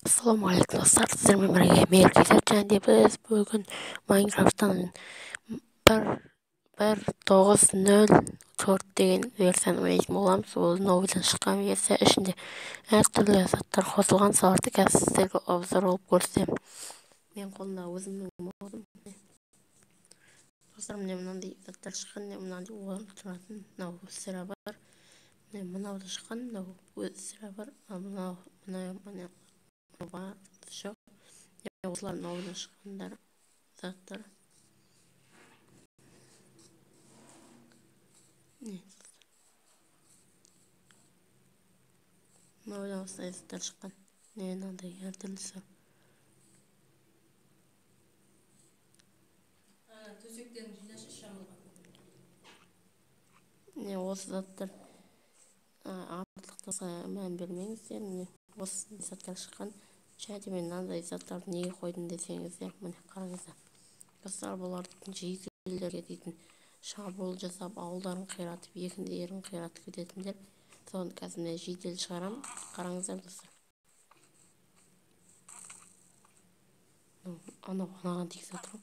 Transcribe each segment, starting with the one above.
Ассалаумағалейкум достар, сіздермен бірге мейіркезет және біз бүгін Майнкрафттан 1.9.04 деген версияны ойнайтын боламыз. Ол новыйдан шыққан версия, ішінде әртүрлі заттар қосылған. Соларды қазір сіздерге обзор болып көрсетемін. Мен қолымда өзімнің модым. Достар, міне мынандай заттар шыққан, мынандай орын тұратын мынау сірә бар. Мынау да шыққан, мынау сірә бар, ал мынау жоқ. Осылар новыйдан шыққандар заттар. Новыйдан осылай заттар шыққан. Мынандай әртүрлісі. Төсектерін жинашы шамалға. Осы заттар артықтыққа мән бермеңіздер. Осы заттар шыққан. Және мен мынандай заттарды неге қойдым десеңіздер, міне қараңыздар. Достар, бұлардың жейделерге дейтін шабуыл жасап, ауылдарын қиратып, екіндерін қиратып кететіндер. Соны қазір мен жейдел шығарам. Қараңыздар достар. Анаған тегіз атырым.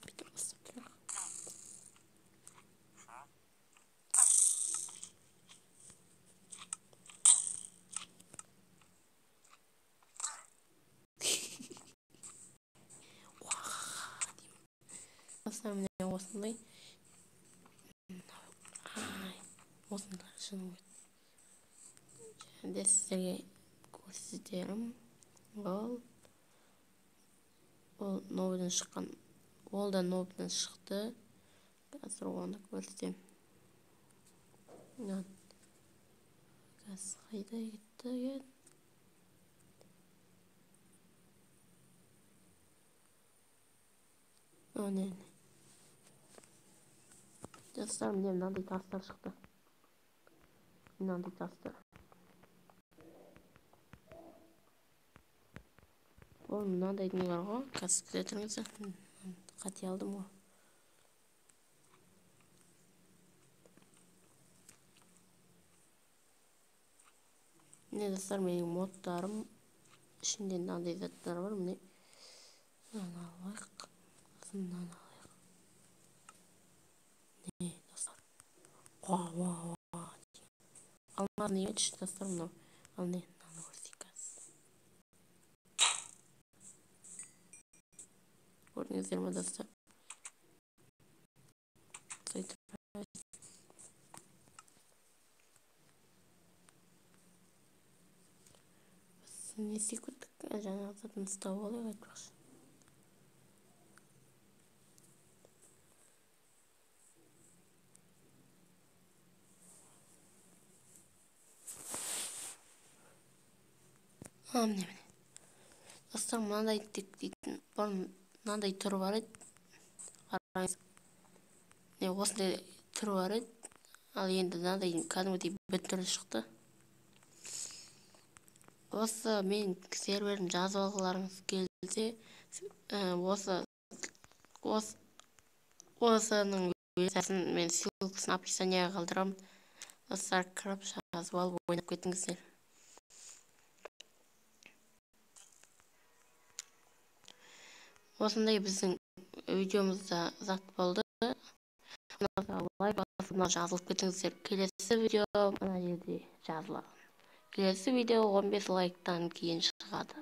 Бүйтіп бастап тұрақ. Достар, міне осындай. Осындай шыным өтті. Және сіздерге көрсетерім. Ол новыйдан шыққан. Ол да новыйдан шықты. Қазір оны көрсетем. Қазір қайда кетті екен? Не. Достар, міне мынандай тастар шықты. Мынандай тастар. Ол мынандай не бар ғой, қазір күте тұрыңыздар. Қате алдым ғой. Міне достар, менің модтарым ішінде мынандай заттар бар. Міне мынаны алайық. Мынаны алайық. Не достар. Алмаз не етші достар, мынау. Ал не, мынаны көрсетейік қазір. Көрдіңіздер ме достар? Не секундтік жаңағы затын ұстап алайық айтпақшы. Міне. Достар, мынандай дейтін бұрын мынандай түрі бар еді. Қараңыз. Осындай түрі бар еді. Ал енді мынандай кәдімгідей бір түрі шықты. Осы мен серверін жазып алғыларыңыз келсе, осының версиясын мен ссылкасын описанияға қалдырамын. Достар, кіріп жазып алып ойнап кетіңіздер. Осындай біздің видеомызда зат болды. Лайк басына жазылып кетіңіздер. Келесі видео мына жерде жазылады. Келесі видео 15 лайктан кейін шығады.